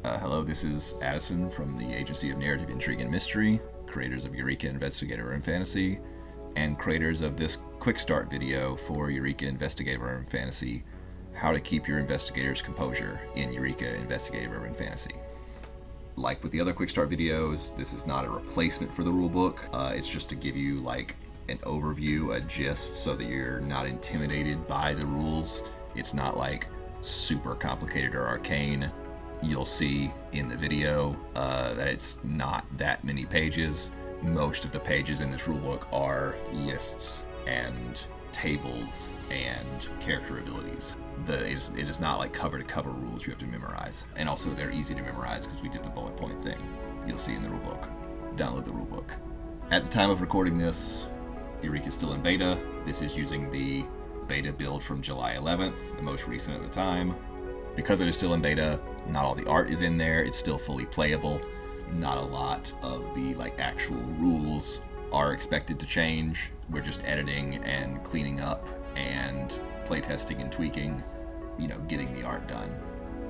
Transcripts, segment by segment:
Hello, this is Addison from the Agency of Narrative, Intrigue, and Mystery, creators of Eureka, Investigative Urban Fantasy, and creators of this quick start video for Eureka, Investigative Urban Fantasy, how to keep your investigator's composure in Eureka, Investigative Urban Fantasy. Like with the other quick start videos, this is not a replacement for the rulebook. It's just to give you like an overview, a gist, so that you're not intimidated by the rules. It's not like super complicated or arcane. You'll see in the video that it's not that many pages. Most of the pages in this rulebook are lists and tables and character abilities. It is not like cover to cover rules you have to memorize. And also they're easy to memorize because we did the bullet point thing. You'll see in the rulebook. Download the rulebook. At the time of recording this, Eureka is still in beta. This is using the beta build from July 11th, the most recent at the time. Because it is still in beta, not all the art is in there. It's still fully playable. Not a lot of the actual rules are expected to change. We're just editing and cleaning up and playtesting and tweaking, getting the art done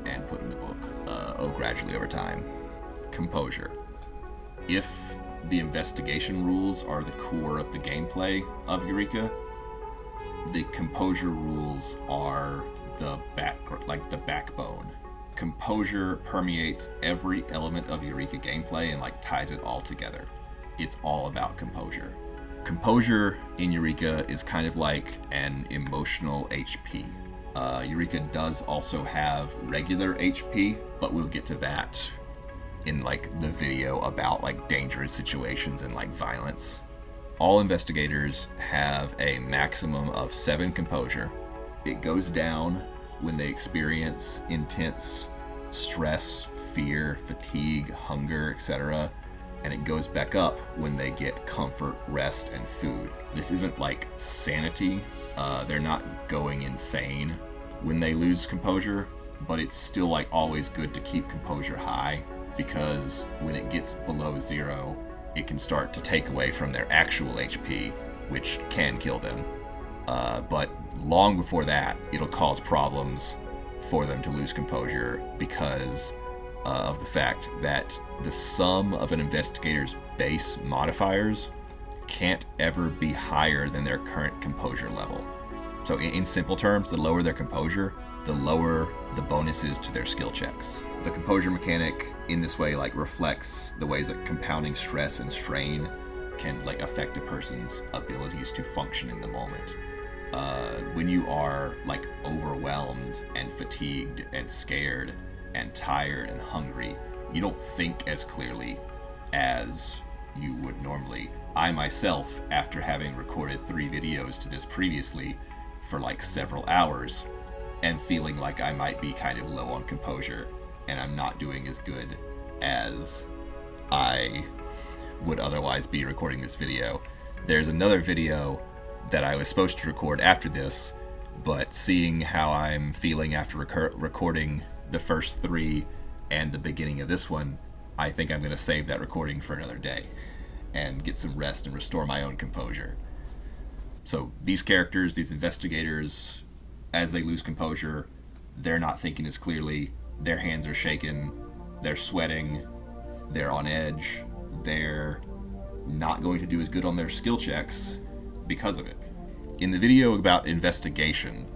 and put in the book gradually over time. Composure. If the investigation rules are the core of the gameplay of Eureka, the composure rules are the backbone. Composure permeates every element of Eureka gameplay and ties it all together. It's all about composure. Composure in Eureka is kind of like an emotional HP. Eureka does also have regular HP, but we'll get to that in the video about dangerous situations and violence. All investigators have a maximum of 7 composure. It goes down when they experience intense stress, fear, fatigue, hunger, etc. And it goes back up when they get comfort, rest, and food. This isn't sanity. They're not going insane when they lose composure, but it's still always good to keep composure high, because when it gets below 0, it can start to take away from their actual HP, which can kill them. But long before that, it'll cause problems for them to lose composure because of the fact that the sum of an investigator's base modifiers can't ever be higher than their current composure level. So in simple terms, the lower their composure, the lower the bonuses to their skill checks. The composure mechanic in this way reflects the ways that compounding stress and strain can affect a person's abilities to function in the moment. When you are overwhelmed and fatigued and scared and tired and hungry, you don't think as clearly as you would normally. I myself, after having recorded 3 videos to this previously for several hours, am feeling like I might be kind of low on composure, and I'm not doing as good as I would otherwise be recording this video. There's another video that I was supposed to record after this, but seeing how I'm feeling after recording the first 3 and the beginning of this one, I think I'm going to save that recording for another day and get some rest and restore my own composure. So these characters, these investigators, as they lose composure, they're not thinking as clearly, their hands are shaking, they're sweating, they're on edge, they're not going to do as good on their skill checks because of it. In the video about investigation,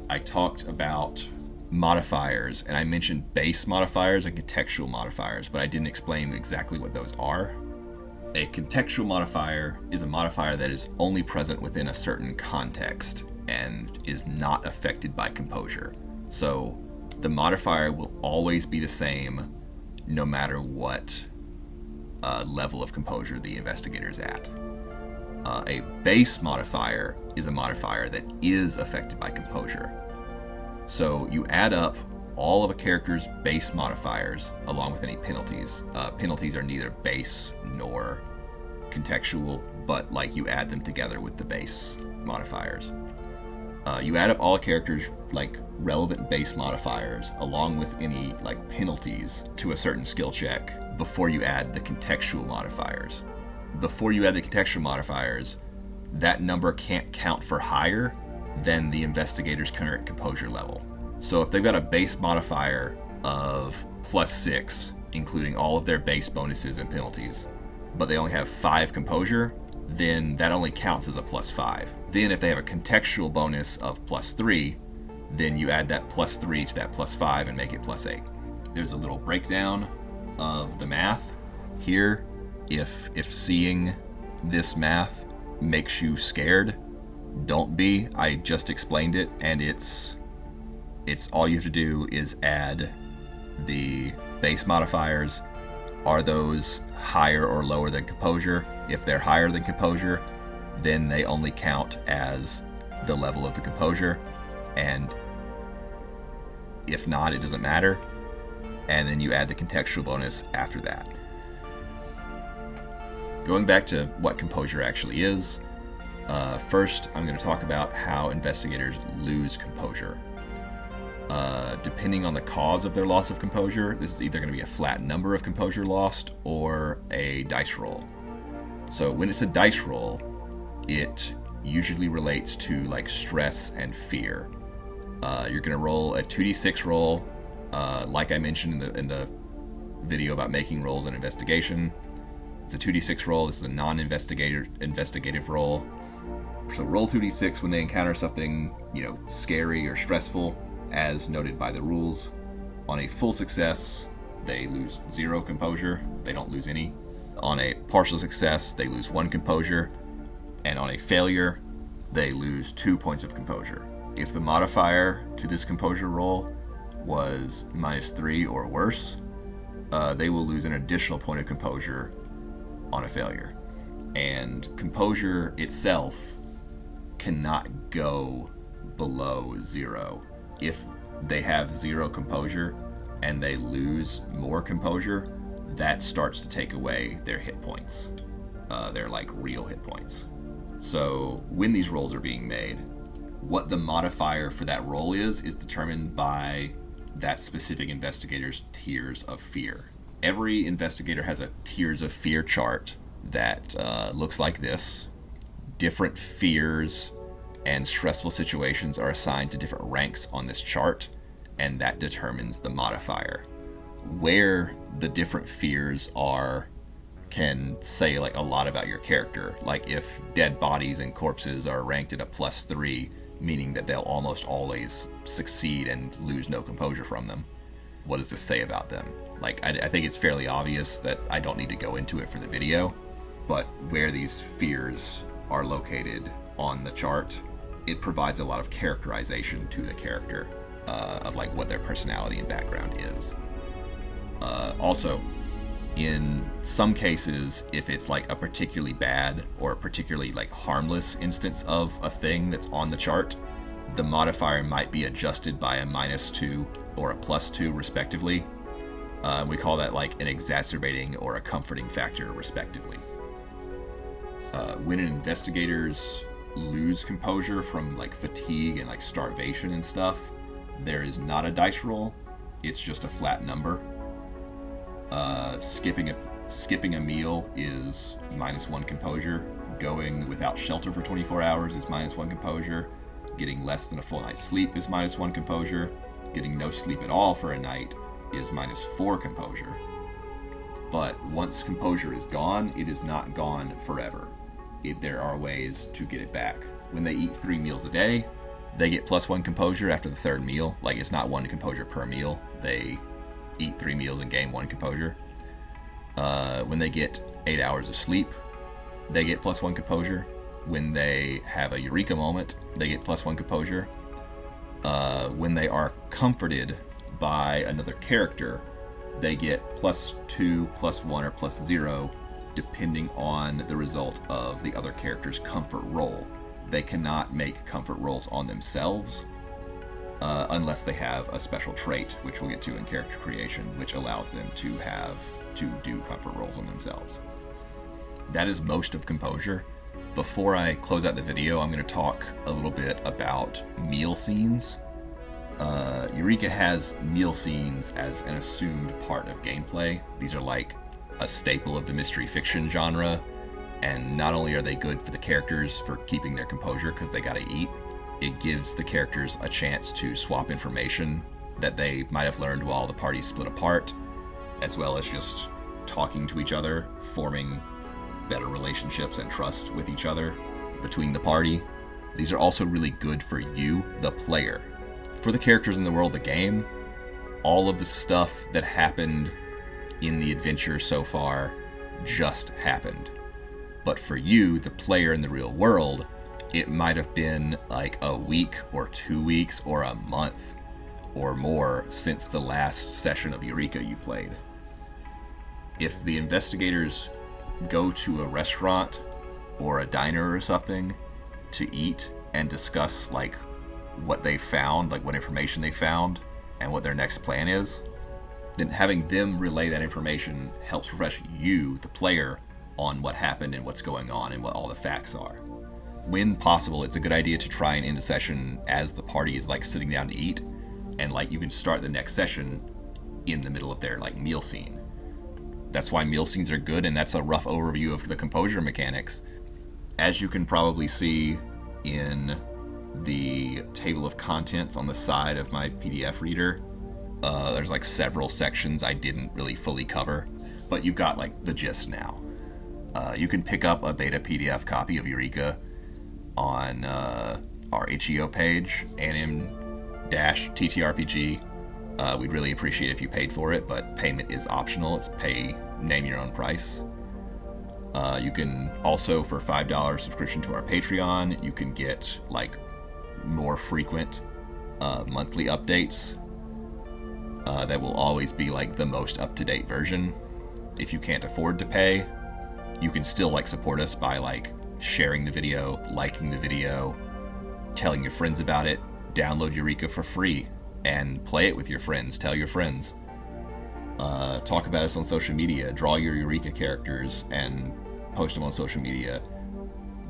I talked about modifiers, and I mentioned base modifiers and contextual modifiers, but I didn't explain exactly what those are. A contextual modifier is a modifier that is only present within a certain context and is not affected by composure. So the modifier will always be the same no matter what level of composure the investigator is at. A base modifier is a modifier that is affected by composure. So you add up all of a character's base modifiers along with any penalties. Penalties are neither base nor contextual, but you add them together with the base modifiers. You add up all a character's relevant base modifiers along with any penalties to a certain skill check before you add the contextual modifiers. Before you add the contextual modifiers, that number can't count for higher than the investigator's current composure level. So if they've got a base modifier of +6, including all of their base bonuses and penalties, but they only have 5 composure, then that only counts as a +5. Then if they have a contextual bonus of +3, then you add that +3 to that +5 and make it +8. There's a little breakdown of the math here. If seeing this math makes you scared, don't be. I just explained it, and it's all you have to do is add the base modifiers. Are those higher or lower than composure? If they're higher than composure, then they only count as the level of the composure, and if not, it doesn't matter. And then you add the contextual bonus after that. Going back to what composure actually is, first I'm going to talk about how investigators lose composure. Depending on the cause of their loss of composure, this is either going to be a flat number of composure lost or a dice roll. So when it's a dice roll, it usually relates to like stress and fear. You're going to roll a 2d6 roll, like I mentioned in the video about making rolls in investigation. It's a 2d6 roll. This is a non-investigative roll. So roll 2d6 when they encounter something, scary or stressful, as noted by the rules. On a full success, they lose 0 composure. They don't lose any. On a partial success, they lose 1 composure. And on a failure, they lose 2 points of composure. If the modifier to this composure roll was -3 or worse, they will lose an additional point of composure on a failure. And composure itself cannot go below 0. If they have 0 composure and they lose more composure, that starts to take away their hit points. They're like real hit points. So when these rolls are being made, what the modifier for that roll is determined by that specific investigator's tiers of fear. Every investigator has a tiers of fear chart that looks like this. Different fears and stressful situations are assigned to different ranks on this chart, and that determines the modifier. Where the different fears are can say like a lot about your character. Like if dead bodies and corpses are ranked at a +3, meaning that they'll almost always succeed and lose no composure from them. What does this say about them? Like, I think it's fairly obvious that I don't need to go into it for the video, but where these fears are located on the chart, it provides a lot of characterization to the character of like what their personality and background is. Also, in some cases, if it's like a particularly bad or a particularly like harmless instance of a thing that's on the chart, the modifier might be adjusted by a -2 or a +2 respectively. We call that like an exacerbating or a comforting factor respectively. When investigators lose composure from like fatigue and like starvation and stuff, there is not a dice roll, it's just a flat number. Skipping a meal is -1 composure. Going without shelter for 24 hours is -1 composure. Getting less than a full night's sleep is -1 composure. Getting no sleep at all for a night is -4 composure. But once composure is gone, it is not gone forever. There are ways to get it back. When they eat 3 meals a day, they get +1 composure after the 3rd meal. Like, it's not 1 composure per meal. They eat 3 meals and gain 1 composure. When they get 8 hours of sleep, they get +1 composure. When they have a Eureka moment, they get +1 composure. When they are comforted by another character, they get +2, +1, or +0, depending on the result of the other character's comfort roll. They cannot make comfort rolls on themselves unless they have a special trait, which we'll get to in character creation, which allows them to do comfort rolls on themselves. That is most of composure. Before I close out the video, I'm going to talk a little bit about meal scenes. Eureka has meal scenes as an assumed part of gameplay. These are like a staple of the mystery fiction genre, and not only are they good for the characters for keeping their composure because they gotta eat, it gives the characters a chance to swap information that they might have learned while the party split apart, as well as just talking to each other, forming better relationships and trust with each other between the party. These are also really good for you, the player. For the characters in the world of the game, all of the stuff that happened in the adventure so far just happened. But for you, the player in the real world, it might have been like a week or 2 weeks or a month or more since the last session of Eureka you played. If the investigators go to a restaurant or a diner or something to eat and discuss like what they found, like what information they found and what their next plan is, then having them relay that information helps refresh you, the player, on what happened and what's going on and what all the facts are. When possible, it's a good idea to try and end a session as the party is like sitting down to eat, and like you can start the next session in the middle of their like meal scene. That's why meal scenes are good, and that's a rough overview of the composure mechanics. As you can probably see in the table of contents on the side of my PDF reader, there's like several sections I didn't really fully cover, but you've got like the gist now. You can pick up a beta PDF copy of Eureka on our HEO page, anim-TTRPG. We'd really appreciate it if you paid for it, but payment is optional. It's name your own price. You can also, for $5 subscription to our Patreon, you can get like more frequent monthly updates that will always be like the most up-to-date version. If you can't afford to pay, you can still like support us by like sharing the video, liking the video, telling your friends about it. Download Eureka for free and play it with your friends. Tell your friends. Talk about us on social media. Draw your Eureka characters and post them on social media.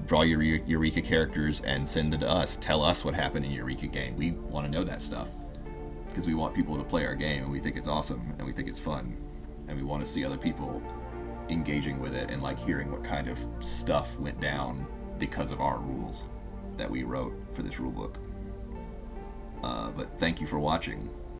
Draw your Eureka characters and send them to us. Tell us what happened in your Eureka game. We want to know that stuff because we want people to play our game, and we think it's awesome and we think it's fun, and we want to see other people engaging with it and like hearing what kind of stuff went down because of our rules that we wrote for this rule book. But thank you for watching.